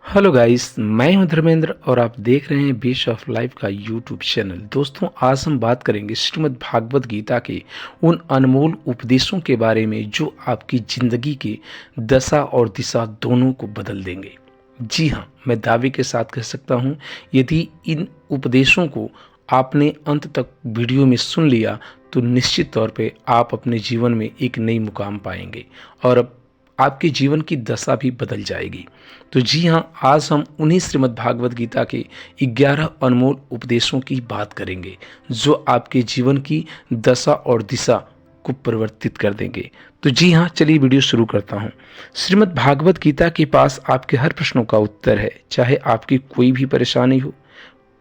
Hello guys, मैं हूं धर्मेंद्र और आप देख रहे हैं बेस्ट ऑफ लाइफ का यूट्यूब चैनल। दोस्तों, आज हम बात करेंगे श्रीमद् भागवत गीता के उन अनमोल उपदेशों के बारे में जो आपकी ज़िंदगी के दशा और दिशा दोनों को बदल देंगे। जी हाँ, मैं दावे के साथ कह सकता हूँ, यदि इन उपदेशों को आपने अंत तक वीडियो में सुन लिया तो निश्चित तौर पे आप अपने जीवन में एक नई मुकाम पाएंगे और अब आपके जीवन की दशा भी बदल जाएगी। तो जी हाँ, आज हम उन्हीं श्रीमद् भागवत गीता के 11 अनमोल उपदेशों की बात करेंगे जो आपके जीवन की दशा और दिशा को परिवर्तित कर देंगे। तो जी हाँ, चलिए वीडियो शुरू करता हूँ। श्रीमद् भागवत गीता के पास आपके हर प्रश्नों का उत्तर है। चाहे आपकी कोई भी परेशानी हो,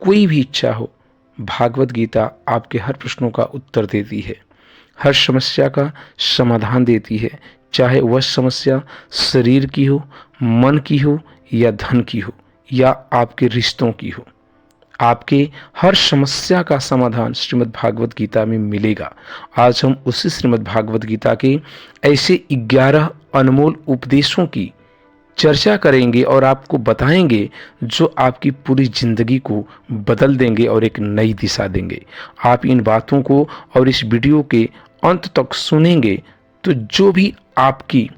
कोई भी इच्छा हो, भागवत गीता आपके हर प्रश्नों का उत्तर देती है, हर समस्या का समाधान देती है। चाहे वह समस्या शरीर की हो, मन की हो या धन की हो या आपके रिश्तों की हो, आपके हर समस्या का समाधान श्रीमद् भागवत गीता में मिलेगा। आज हम उसी श्रीमद् भागवत गीता के ऐसे 11 अनमोल उपदेशों की चर्चा करेंगे और आपको बताएंगे जो आपकी पूरी जिंदगी को बदल देंगे और एक नई दिशा देंगे। आप इन बातों को और इस वीडियो के अंत तक सुनेंगे तो जो भी आपकी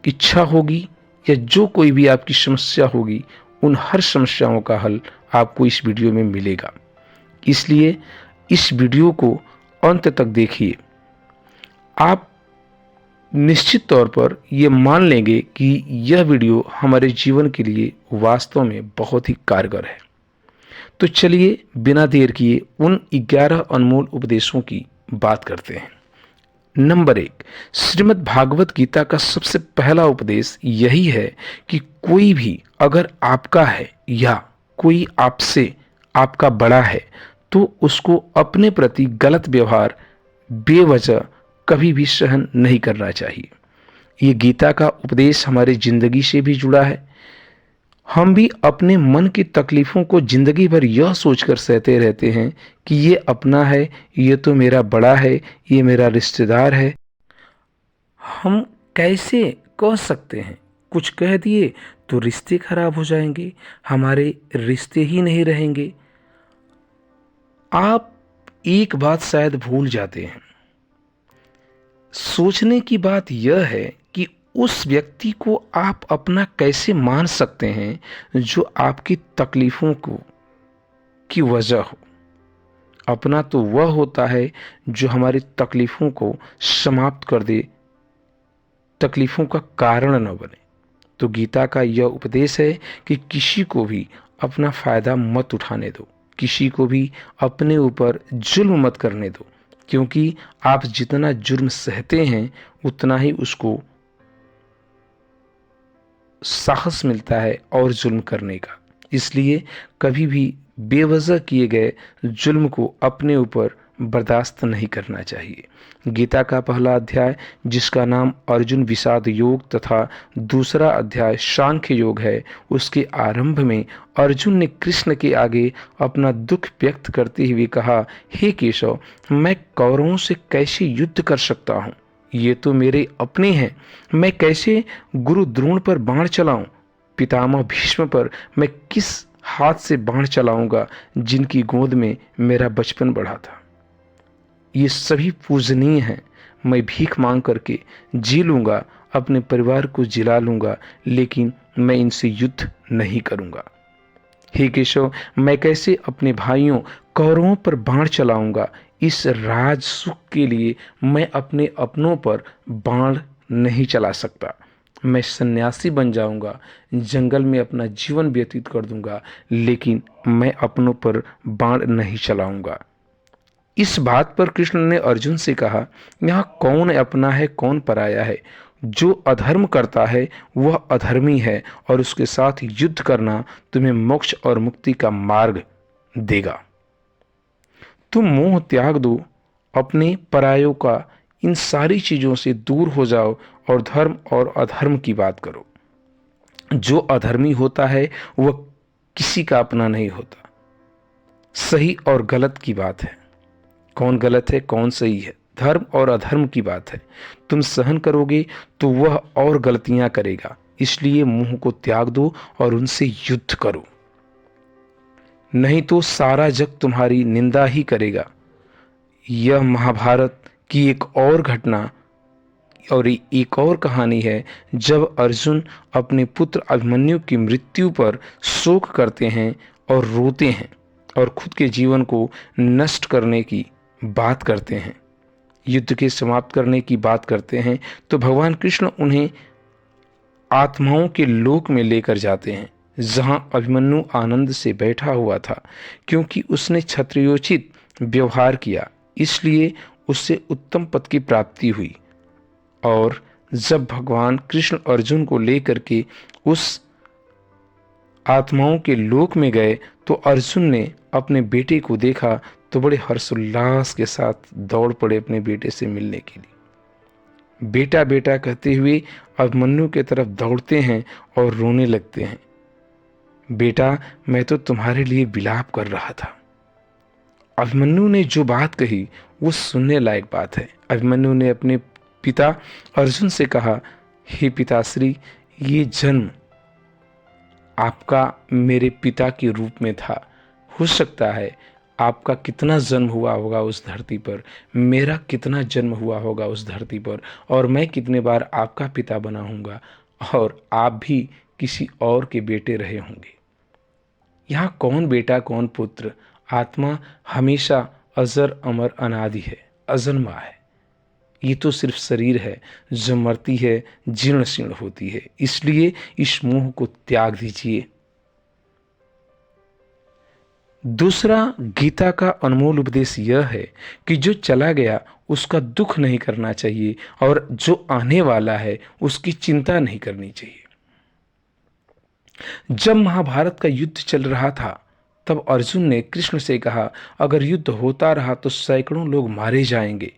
इच्छा होगी या जो कोई भी आपकी समस्या होगी, उन हर समस्याओं का हल आपको इस वीडियो में मिलेगा। इसलिए इस वीडियो को अंत तक देखिए। आप निश्चित तौर पर यह मान लेंगे कि यह वीडियो हमारे जीवन के लिए वास्तव में बहुत ही कारगर है। तो चलिए बिना देर किए उन 11 अनमोल उपदेशों की बात करते हैं। नंबर 1, श्रीमद् भागवत गीता का सबसे पहला उपदेश यही है कि कोई भी अगर आपका है या कोई आपसे आपका बड़ा है तो उसको अपने प्रति गलत व्यवहार बेवजह कभी भी सहन नहीं करना चाहिए। ये गीता का उपदेश हमारे जिंदगी से भी जुड़ा है। हम भी अपने मन की तकलीफों को जिंदगी भर यह सोचकर सहते रहते हैं कि ये अपना है, ये तो मेरा बड़ा है, ये मेरा रिश्तेदार है। हम कैसे कह सकते हैं, कुछ कह दिए तो रिश्ते खराब हो जाएंगे, हमारे रिश्ते ही नहीं रहेंगे। आप एक बात शायद भूल जाते हैं। सोचने की बात यह है कि उस व्यक्ति को आप अपना कैसे मान सकते हैं जो आपकी तकलीफों को की वजह हो। अपना तो वह होता है जो हमारी तकलीफों को समाप्त कर दे, तकलीफों का कारण न बने। तो गीता का यह उपदेश है कि किसी को भी अपना फायदा मत उठाने दो, किसी को भी अपने ऊपर जुल्म मत करने दो, क्योंकि आप जितना जुर्म सहते हैं उतना ही उसको साहस मिलता है और जुल्म करने का। इसलिए कभी भी बेवजह किए गए जुल्म को अपने ऊपर बर्दाश्त नहीं करना चाहिए। गीता का पहला अध्याय, जिसका नाम अर्जुन विषाद योग तथा दूसरा अध्याय सांख्य योग है, उसके आरंभ में अर्जुन ने कृष्ण के आगे अपना दुख व्यक्त करते हुए कहा, हे केशव, मैं कौरवों से कैसे युद्ध कर सकता हूँ? ये तो मेरे अपने हैं। मैं कैसे गुरु द्रोण पर बाण चलाऊं? पितामह भीष्म पर मैं किस हाथ से बाण चलाऊंगा जिनकी गोद में मेरा बचपन बढ़ा था? ये सभी पूजनीय हैं। मैं भीख मांग करके जी लूंगा, अपने परिवार को जिला लूंगा, लेकिन मैं इनसे युद्ध नहीं करूंगा। हे केशव, मैं कैसे अपने भाइयों कौरवों पर बाण चलाऊंगा? इस राज सुख के लिए मैं अपने अपनों पर बाण नहीं चला सकता। मैं सन्यासी बन जाऊंगा, जंगल में अपना जीवन व्यतीत कर दूंगा, लेकिन मैं अपनों पर बाण नहीं चलाऊंगा। इस बात पर कृष्ण ने अर्जुन से कहा, यहाँ कौन अपना है, कौन पराया है? जो अधर्म करता है वह अधर्मी है और उसके साथ युद्ध करना तुम्हें मोक्ष और मुक्ति का मार्ग देगा। तुम मोह त्याग दो, अपने परायों का इन सारी चीजों से दूर हो जाओ और धर्म और अधर्म की बात करो। जो अधर्मी होता है वह किसी का अपना नहीं होता। सही और गलत की बात है, कौन गलत है कौन सही है, धर्म और अधर्म की बात है। तुम सहन करोगे तो वह और गलतियां करेगा, इसलिए मुंह को त्याग दो और उनसे युद्ध करो, नहीं तो सारा जग तुम्हारी निंदा ही करेगा। यह महाभारत की एक और घटना और एक और कहानी है, जब अर्जुन अपने पुत्र अभिमन्यु की मृत्यु पर शोक करते हैं और रोते हैं और खुद के जीवन को नष्ट करने की बात करते हैं, युद्ध के समाप्त करने की बात करते हैं, तो भगवान कृष्ण उन्हें आत्माओं के लोक में लेकर जाते हैं, जहां अभिमन्यु आनंद से बैठा हुआ था, क्योंकि उसने क्षत्रियोचित व्यवहार किया, इसलिए उससे उत्तम पद की प्राप्ति हुई। और जब भगवान कृष्ण अर्जुन को लेकर के उस आत्माओं के लोक में गए, तो अर्जुन ने अपने बेटे को देखा तो बड़े हर्षोल्लास के साथ दौड़ पड़े अपने बेटे से मिलने के लिए। बेटा बेटा कहते हुए अभिमन्यु की तरफ दौड़ते हैं और रोने लगते हैं। बेटा, मैं तो तुम्हारे लिए विलाप कर रहा था। अभिमन्यु ने जो बात कही वो सुनने लायक बात है। अभिमन्यु ने अपने पिता अर्जुन से कहा, हे पिताश्री, ये जन्म आपका मेरे पिता के रूप में था। हो सकता है आपका कितना जन्म हुआ होगा उस धरती पर, मेरा कितना जन्म हुआ होगा उस धरती पर, और मैं कितने बार आपका पिता बना हूँगा और आप भी किसी और के बेटे रहे होंगे। यहाँ कौन बेटा कौन पुत्र, आत्मा हमेशा अजर अमर अनादि है, अजन्मा है। ये तो सिर्फ शरीर है जो मरती है, जीर्ण शीर्ण होती है, इसलिए इस मोह को त्याग दीजिए। दूसरा गीता का अनमोल उपदेश यह है कि जो चला गया उसका दुख नहीं करना चाहिए और जो आने वाला है उसकी चिंता नहीं करनी चाहिए। जब महाभारत का युद्ध चल रहा था तब अर्जुन ने कृष्ण से कहा, अगर युद्ध होता रहा तो सैकड़ों लोग मारे जाएंगे,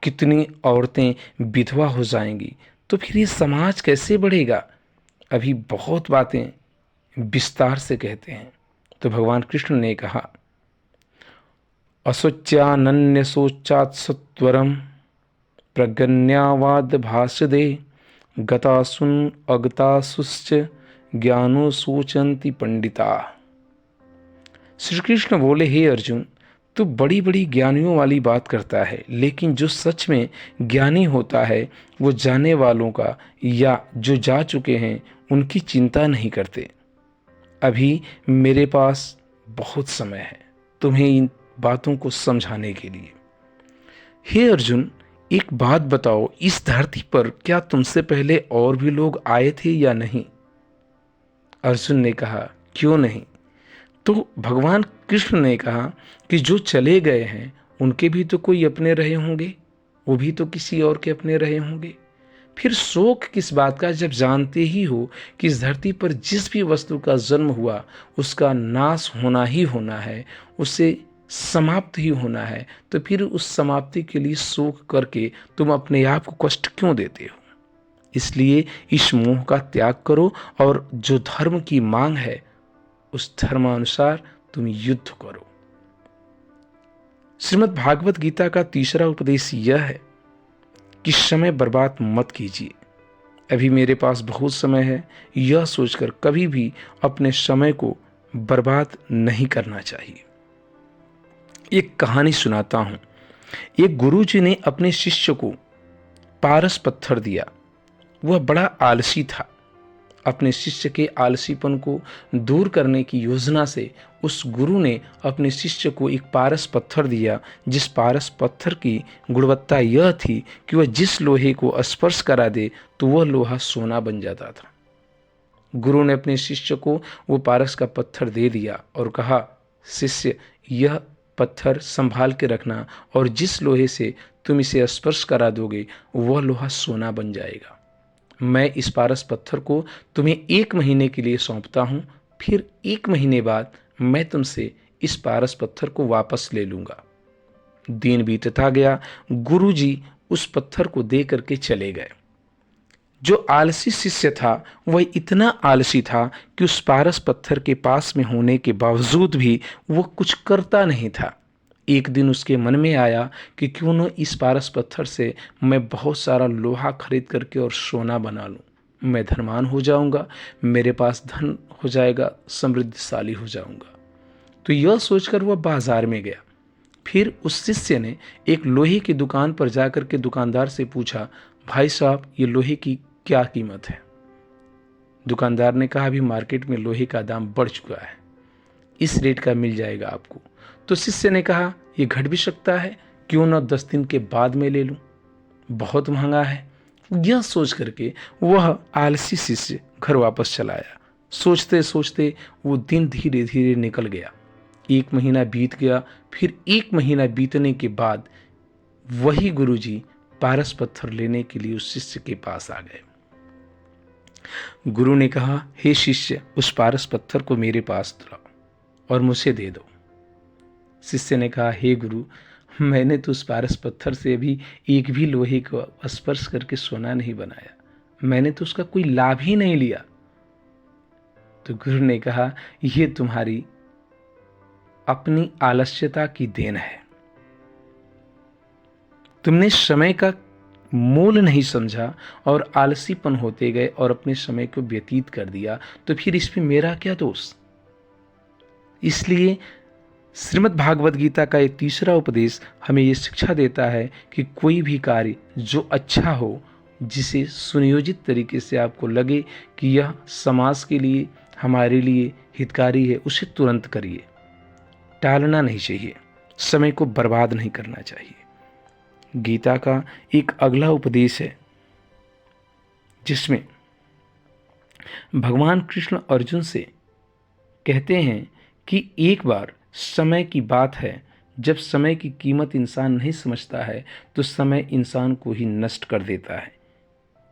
कितनी औरतें विधवा हो जाएंगी, तो फिर ये समाज कैसे बढ़ेगा। अभी बहुत बातें विस्तार से कहते हैं। तो भगवान कृष्ण ने कहा, अशोच्यानन्य शोचात् सत्वरम प्रगन्यावाद भाषदे गतासुन अगतासुश्च ज्ञानो सोचंती पंडिता। श्री कृष्ण बोले, हे अर्जुन, तू बड़ी बड़ी ज्ञानियों वाली बात करता है, लेकिन जो सच में ज्ञानी होता है वो जाने वालों का या जो जा चुके हैं उनकी चिंता नहीं करते। अभी मेरे पास बहुत समय है तुम्हें इन बातों को समझाने के लिए। हे अर्जुन, एक बात बताओ, इस धरती पर क्या तुमसे पहले और भी लोग आए थे या नहीं? अर्जुन ने कहा, क्यों नहीं? तो भगवान कृष्ण ने कहा कि जो चले गए हैं उनके भी तो कोई अपने रहे होंगे, वो भी तो किसी और के अपने रहे होंगे। फिर शोक किस बात का, जब जानते ही हो कि इस धरती पर जिस भी वस्तु का जन्म हुआ उसका नाश होना ही होना है, उसे समाप्त ही होना है, तो फिर उस समाप्ति के लिए शोक करके तुम अपने आप को कष्ट क्यों देते हो? इसलिए इस मोह का त्याग करो और जो धर्म की मांग है उस धर्मानुसार तुम युद्ध करो। श्रीमद् भागवत गीता का तीसरा उपदेश यह है कि समय बर्बाद मत कीजिए। अभी मेरे पास बहुत समय है, यह सोचकर कभी भी अपने समय को बर्बाद नहीं करना चाहिए। एक कहानी सुनाता हूं। एक गुरुजी ने अपने शिष्य को पारस पत्थर दिया। वह बड़ा आलसी था। अपने शिष्य के आलसीपन को दूर करने की योजना से उस गुरु ने अपने शिष्य को एक पारस पत्थर दिया, जिस पारस पत्थर की गुणवत्ता यह थी कि वह जिस लोहे को स्पर्श करा दे तो वह लोहा सोना बन जाता था। गुरु ने अपने शिष्य को वो पारस का पत्थर दे दिया और कहा, शिष्य, यह पत्थर संभाल के रखना और जिस लोहे से तुम इसे स्पर्श करा दोगे वह लोहा सोना बन जाएगा। मैं इस पारस पत्थर को तुम्हें 1 महीने के लिए सौंपता हूं, फिर 1 महीने बाद मैं तुमसे इस पारस पत्थर को वापस ले लूंगा। दिन बीतता गया, गुरुजी उस पत्थर को दे करके चले गए। जो आलसी शिष्य था वह इतना आलसी था कि उस पारस पत्थर के पास में होने के बावजूद भी वह कुछ करता नहीं था। एक दिन उसके मन में आया कि क्यों न इस पारस पत्थर से मैं बहुत सारा लोहा खरीद करके और सोना बना लूं। मैं धनवान हो जाऊंगा, मेरे पास धन हो जाएगा, समृद्धशाली हो जाऊंगा। तो यह सोचकर वह बाजार में गया। फिर उस शिष्य ने एक लोहे की दुकान पर जाकर के दुकानदार से पूछा, भाई साहब ये लोहे की क्या कीमत है? दुकानदार ने कहा, अभी मार्केट में लोहे का दाम बढ़ चुका है, इस रेट का मिल जाएगा आपको। तो शिष्य ने कहा, ये घट भी सकता है, क्यों ना 10 दिन के बाद में ले लूं, बहुत महंगा है। यह सोच करके वह आलसी शिष्य घर वापस चला आया। सोचते सोचते वो दिन धीरे धीरे निकल गया। 1 महीना बीत गया। फिर 1 महीना बीतने के बाद वही गुरुजी पारस पत्थर लेने के लिए उस शिष्य के पास आ गए। गुरु ने कहा, हे शिष्य, उस पारस पत्थर को मेरे पास लाओ और मुझे दे दो। शिष्य ने कहा, हे गुरु, मैंने तो उस पारस पत्थर से अभी एक भी लोहे को स्पर्श करके सोना नहीं बनाया, मैंने तो उसका कोई लाभ ही नहीं लिया। तो गुरु ने कहा, यह तुम्हारी अपनी आलस्यता की देन है। तुमने समय का मूल नहीं समझा और आलसीपन होते गए और अपने समय को व्यतीत कर दिया, तो फिर इसमें मेरा क्या दोष? इसलिए श्रीमद् भागवत गीता का एक तीसरा उपदेश हमें यह शिक्षा देता है कि कोई भी कार्य जो अच्छा हो, जिसे सुनियोजित तरीके से आपको लगे कि यह समाज के लिए, हमारे लिए हितकारी है, उसे तुरंत करिए। टालना नहीं चाहिए, समय को बर्बाद नहीं करना चाहिए। गीता का एक अगला उपदेश है जिसमें भगवान कृष्ण अर्जुन से कहते हैं कि एक बार समय की बात है, जब समय की कीमत इंसान नहीं समझता है तो समय इंसान को ही नष्ट कर देता है।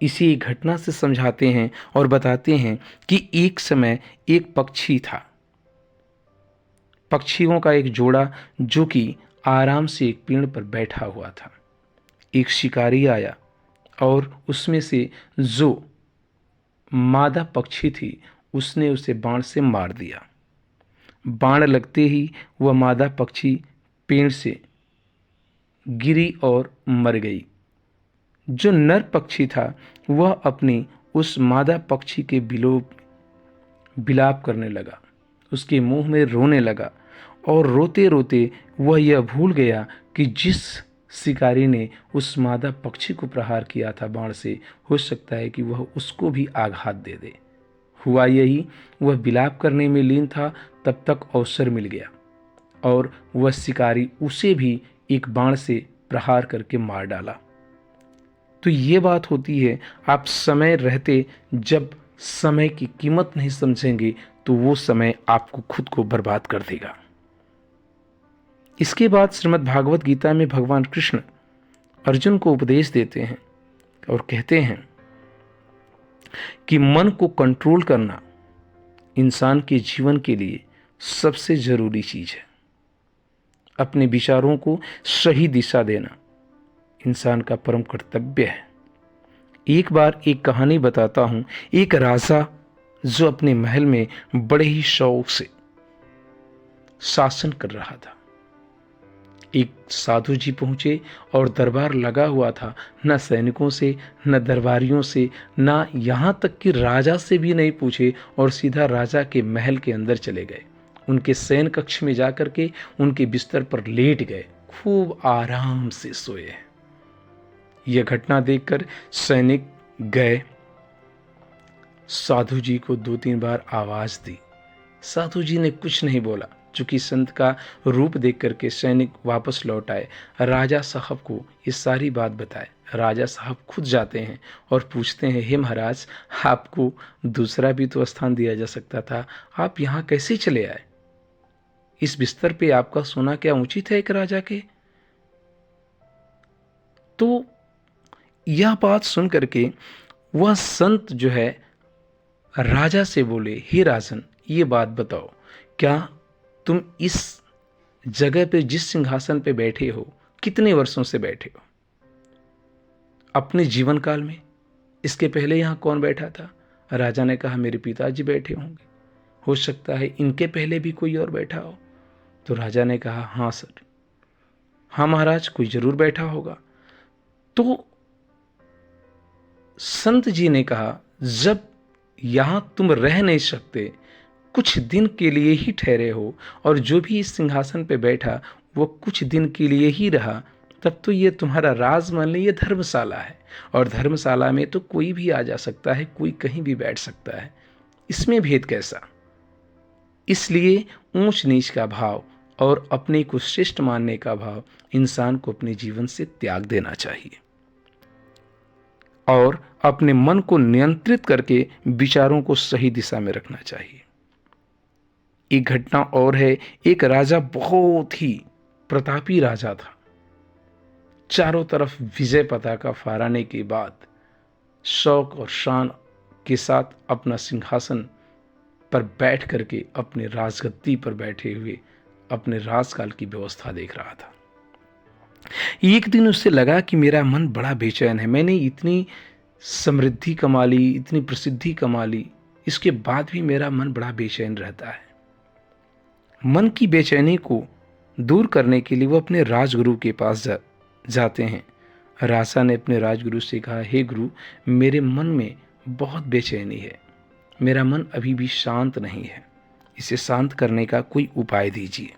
इसी एक घटना से समझाते हैं और बताते हैं कि एक समय एक पक्षी था, पक्षियों का एक जोड़ा जो कि आराम से एक पेड़ पर बैठा हुआ था। एक शिकारी आया और उसमें से जो मादा पक्षी थी उसने उसे बाण से मार दिया। बाण लगते ही वह मादा पक्षी पेड़ से गिरी और मर गई। जो नर पक्षी था वह अपनी उस मादा पक्षी के बिलाप करने लगा, उसके मुंह में रोने लगा और रोते रोते वह यह भूल गया कि जिस शिकारी ने उस मादा पक्षी को प्रहार किया था बाण से, हो सकता है कि वह उसको भी आघात दे दे। हुआ यही, वह बिलाप करने में लीन था, तब तक अवसर मिल गया और वह शिकारी उसे भी एक बाण से प्रहार करके मार डाला। तो ये बात होती है, आप समय रहते जब समय की कीमत नहीं समझेंगे तो वो समय आपको खुद को बर्बाद कर देगा। इसके बाद श्रीमद् भागवत गीता में भगवान कृष्ण अर्जुन को उपदेश देते हैं और कहते हैं कि मन को कंट्रोल करना इंसान के जीवन के लिए सबसे जरूरी चीज है। अपने विचारों को सही दिशा देना इंसान का परम कर्तव्य है। एक बार एक कहानी बताता हूं। एक राजा जो अपने महल में बड़े ही शौक से शासन कर रहा था, एक साधु जी पहुंचे और दरबार लगा हुआ था। न सैनिकों से, न दरबारियों से, न यहां तक कि राजा से भी नहीं पूछे और सीधा राजा के महल के अंदर चले गए। उनके शयन कक्ष में जाकर के उनके बिस्तर पर लेट गए, खूब आराम से सोए। यह घटना देखकर सैनिक गए, साधु जी को 2-3 बार आवाज दी। साधु जी ने कुछ नहीं बोला। चूंकि संत का रूप देख करके सैनिक वापस लौट आए, राजा साहब को ये सारी बात बताए। राजा साहब खुद जाते हैं और पूछते हैं, हे महाराज, आपको दूसरा भी तो स्थान दिया जा सकता था, आप यहाँ कैसे चले आए? इस बिस्तर पे आपका सोना क्या उचित है एक राजा के? तो यह बात सुन करके वह संत जो है राजा से बोले, हे राजन, ये बात बताओ, क्या तुम इस जगह पे, जिस सिंहासन पे बैठे हो, कितने वर्षों से बैठे हो अपने जीवन काल में? इसके पहले यहां कौन बैठा था? राजा ने कहा, मेरे पिताजी बैठे होंगे, हो सकता है इनके पहले भी कोई और बैठा हो। तो राजा ने कहा, हाँ सर, हाँ महाराज, कोई जरूर बैठा होगा। तो संत जी ने कहा, जब यहाँ तुम रह नहीं सकते, कुछ दिन के लिए ही ठहरे हो, और जो भी इस सिंहासन पे बैठा वो कुछ दिन के लिए ही रहा, तब तो ये तुम्हारा राजमहल नहीं, ये धर्मशाला है। और धर्मशाला में तो कोई भी आ जा सकता है, कोई कहीं भी बैठ सकता है, इसमें भेद कैसा? इसलिए ऊंच नीच का भाव और अपने को श्रेष्ठ मानने का भाव इंसान को अपने जीवन से त्याग देना चाहिए और अपने मन को नियंत्रित करके विचारों को सही दिशा में रखना चाहिए। एक घटना और है। एक राजा बहुत ही प्रतापी राजा था। चारों तरफ विजय पताका फहराने के बाद शौक और शान के साथ अपना सिंहासन पर बैठ करके अपने राजगद्दी पर बैठे हुए अपने राजकाल की व्यवस्था देख रहा था। एक दिन उससे लगा कि मेरा मन बड़ा बेचैन है, मैंने इतनी समृद्धि कमा ली, इतनी प्रसिद्धि कमा ली, इसके बाद भी मेरा मन बड़ा बेचैन रहता है। मन की बेचैनी को दूर करने के लिए वो अपने राजगुरु के पास जाते हैं। राजा ने अपने राजगुरु से कहा, हे गुरु, मेरे मन में बहुत बेचैनी है, मेरा मन अभी भी शांत नहीं है, इसे शांत करने का कोई उपाय दीजिए।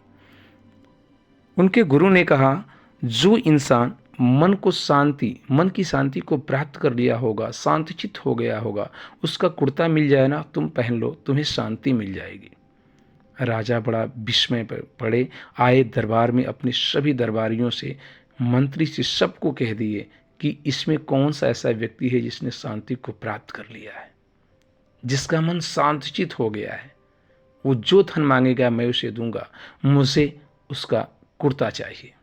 उनके गुरु ने कहा, जो इंसान मन की शांति को प्राप्त कर लिया होगा, शांतचित्त हो गया होगा, उसका कुर्ता मिल जाए ना, तुम पहन लो, तुम्हें शांति मिल जाएगी। राजा बड़ा विस्मय पड़े, आए दरबार में अपने सभी दरबारियों से, मंत्री से सबको कह दिए कि इसमें कौन सा ऐसा व्यक्ति है जिसने शांति को प्राप्त कर लिया है, जिसका मन शांतचित्त हो गया है। वो जो धन मांगेगा मैं उसे दूंगा, मुझे उसका कुर्ता चाहिए।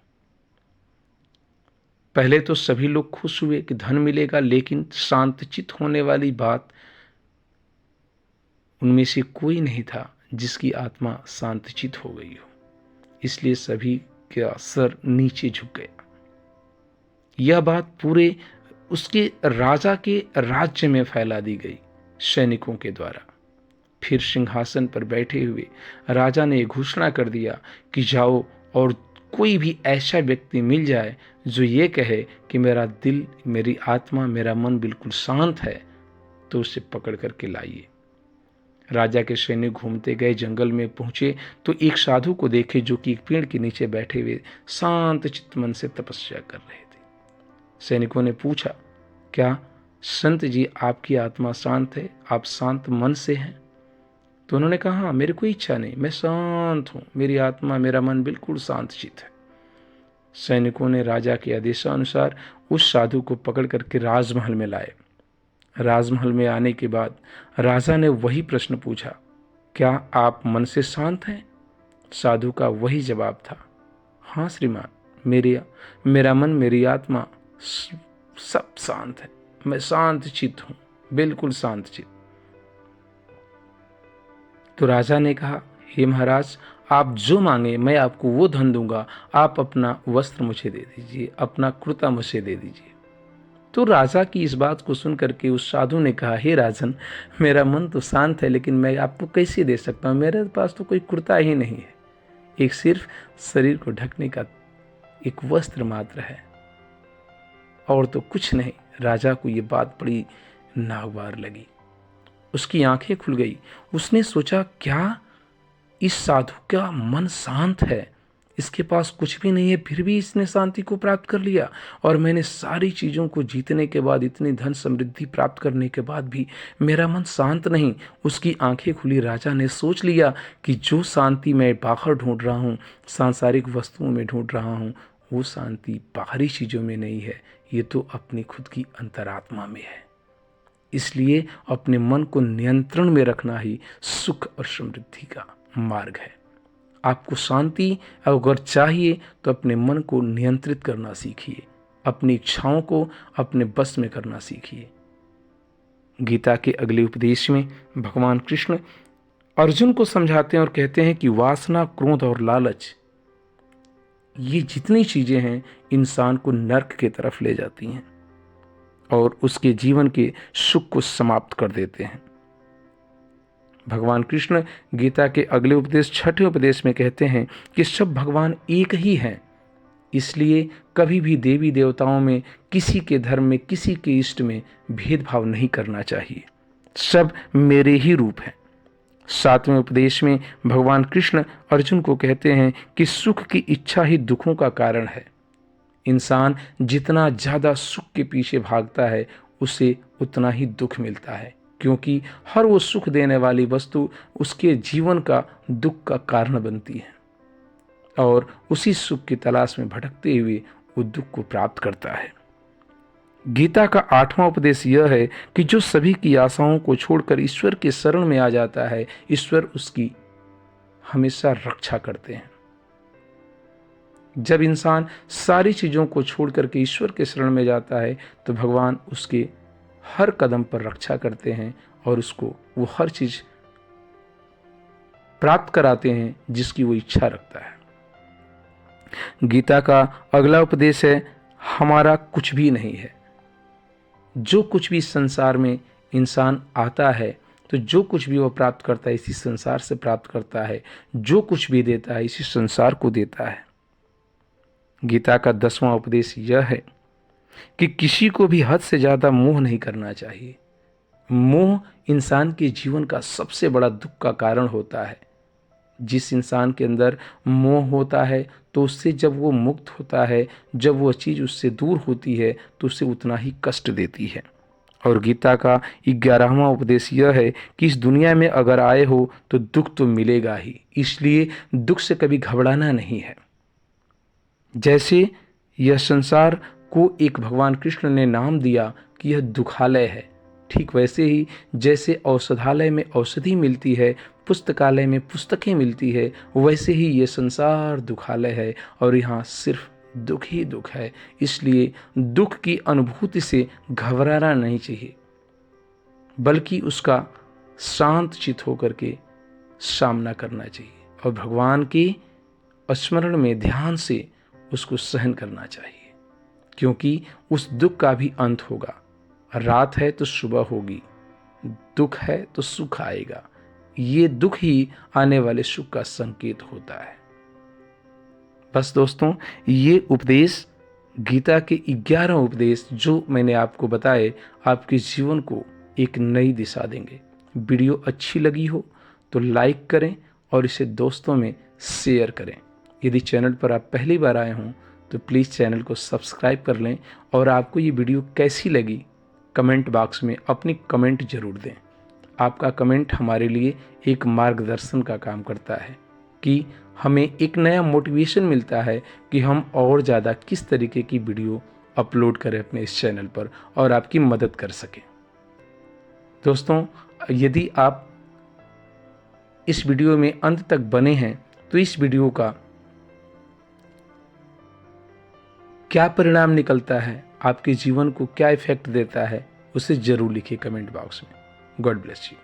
पहले तो सभी लोग खुश हुए कि धन मिलेगा, लेकिन शांतचित्त होने वाली बात उनमें से कोई नहीं था जिसकी आत्मा शांतचित्त हो गई हो। इसलिए सभी का सर नीचे झुक गया। यह बात पूरे उसके राजा के राज्य में फैला दी गई सैनिकों के द्वारा। फिर सिंहासन पर बैठे हुए राजा ने घोषणा कर दिया कि जाओ और कोई भी ऐसा व्यक्ति मिल जाए जो ये कहे कि मेरा दिल, मेरी आत्मा, मेरा मन बिल्कुल शांत है, तो उसे पकड़ करके लाइए। राजा के सैनिक घूमते गए, जंगल में पहुंचे तो एक साधु को देखे जो कि एक पेड़ के नीचे बैठे हुए शांत चित्त मन से तपस्या कर रहे थे। सैनिकों ने पूछा, क्या संत जी आपकी आत्मा शांत है, आप शांत मन से हैं? तो उन्होंने कहा, हाँ, मेरी कोई इच्छा नहीं, मैं शांत हूँ, मेरी आत्मा, मेरा मन बिल्कुल शांत चित्त है। सैनिकों ने राजा के आदेशानुसार उस साधु को पकड़ करके राजमहल में लाए। राजमहल में आने के बाद राजा ने वही प्रश्न पूछा, क्या आप मन से शांत हैं? साधु का वही जवाब था, हाँ श्रीमान, मेरा मन, मेरी आत्मा सब शांत है, मैं शांत चित्त हूँ, बिल्कुल शांत चित्त। तो राजा ने कहा, हे महाराज, आप जो मांगे मैं आपको वो धन दूंगा, आप अपना वस्त्र मुझे दे दीजिए, अपना कुर्ता मुझे दे दीजिए। तो राजा की इस बात को सुन करके उस साधु ने कहा, हे राजन, मेरा मन तो शांत है, लेकिन मैं आपको कैसे दे सकता हूँ, मेरे पास तो कोई कुर्ता ही नहीं है, एक सिर्फ शरीर को ढकने का एक वस्त्र मात्र है, और तो कुछ नहीं। राजा को ये बात बड़ी नागवार लगी, उसकी आंखें खुल गई। उसने सोचा, क्या इस साधु का मन शांत है, इसके पास कुछ भी नहीं है, फिर भी इसने शांति को प्राप्त कर लिया, और मैंने सारी चीज़ों को जीतने के बाद, इतनी धन समृद्धि प्राप्त करने के बाद भी मेरा मन शांत नहीं। उसकी आंखें खुली। राजा ने सोच लिया कि जो शांति मैं बाहर ढूंढ रहा हूँ, सांसारिक वस्तुओं में ढूंढ रहा हूँ, वो शांति बाहरी चीज़ों में नहीं है, ये तो अपनी खुद की अंतरात्मा में है। इसलिए अपने मन को नियंत्रण में रखना ही सुख और समृद्धि का मार्ग है। आपको शांति अगर चाहिए तो अपने मन को नियंत्रित करना सीखिए, अपनी इच्छाओं को अपने बस में करना सीखिए। गीता के अगले उपदेश में भगवान कृष्ण अर्जुन को समझाते हैं और कहते हैं कि वासना, क्रोध और लालच, ये जितनी चीजें हैं इंसान को नर्क की तरफ ले जाती हैं और उसके जीवन के सुख को समाप्त कर देते हैं। भगवान कृष्ण गीता के अगले उपदेश, छठे उपदेश में कहते हैं कि सब भगवान एक ही हैं, इसलिए कभी भी देवी देवताओं में, किसी के धर्म में, किसी के इष्ट में भेदभाव नहीं करना चाहिए। सब मेरे ही रूप हैं। 7वें उपदेश में भगवान कृष्ण अर्जुन को कहते हैं कि सुख की इच्छा ही दुखों का कारण है। इंसान जितना ज़्यादा सुख के पीछे भागता है उसे उतना ही दुख मिलता है, क्योंकि हर वो सुख देने वाली वस्तु उसके जीवन का दुख का कारण बनती है और उसी सुख की तलाश में भटकते हुए वो दुख को प्राप्त करता है। गीता का 8वां उपदेश यह है कि जो सभी की आशाओं को छोड़कर ईश्वर के शरण में आ जाता है, ईश्वर उसकी हमेशा रक्षा करते हैं। जब इंसान सारी चीज़ों को छोड़ करके ईश्वर के शरण में जाता है तो भगवान उसके हर कदम पर रक्षा करते हैं और उसको वो हर चीज़ प्राप्त कराते हैं जिसकी वो इच्छा रखता है। गीता का अगला उपदेश है, हमारा कुछ भी नहीं है। जो कुछ भी संसार में इंसान आता है तो जो कुछ भी वो प्राप्त करता है इसी संसार से प्राप्त करता है, जो कुछ भी देता है इसी संसार को देता है। गीता का 10वां उपदेश यह है कि किसी को भी हद से ज़्यादा मोह नहीं करना चाहिए। मोह इंसान के जीवन का सबसे बड़ा दुख का कारण होता है। जिस इंसान के अंदर मोह होता है तो उससे जब वो मुक्त होता है, जब वो चीज़ उससे दूर होती है तो उसे उतना ही कष्ट देती है। और गीता का 11वां उपदेश यह है कि इस दुनिया में अगर आए हो तो दुख तो मिलेगा ही, इसलिए दुख से कभी घबराना नहीं है। जैसे यह संसार को एक भगवान कृष्ण ने नाम दिया कि यह दुखालय है, ठीक वैसे ही जैसे औषधालय में औषधि मिलती है, पुस्तकालय में पुस्तकें मिलती है, वैसे ही ये संसार दुखालय है और यहाँ सिर्फ दुख ही दुख है। इसलिए दुख की अनुभूति से घबराना नहीं चाहिए, बल्कि उसका शांत चित होकर के सामना करना चाहिए और भगवान के स्मरण में ध्यान से उसको सहन करना चाहिए, क्योंकि उस दुख का भी अंत होगा। रात है तो सुबह होगी, दुख है तो सुख आएगा। ये दुख ही आने वाले सुख का संकेत होता है। बस दोस्तों, ये उपदेश गीता के 11 उपदेश जो मैंने आपको बताए आपके जीवन को एक नई दिशा देंगे। वीडियो अच्छी लगी हो तो लाइक करें और इसे दोस्तों में शेयर करें। यदि चैनल पर आप पहली बार आए हों तो प्लीज़ चैनल को सब्सक्राइब कर लें और आपको ये वीडियो कैसी लगी कमेंट बॉक्स में अपनी कमेंट जरूर दें। आपका कमेंट हमारे लिए एक मार्गदर्शन का काम करता है कि हमें एक नया मोटिवेशन मिलता है कि हम और ज़्यादा किस तरीके की वीडियो अपलोड करें अपने इस चैनल पर और आपकी मदद कर सकें। दोस्तों, यदि आप इस वीडियो में अंत तक बने हैं तो इस वीडियो का क्या परिणाम निकलता है, आपके जीवन को क्या इफेक्ट देता है, उसे जरूर लिखिए कमेंट बॉक्स में। God bless you.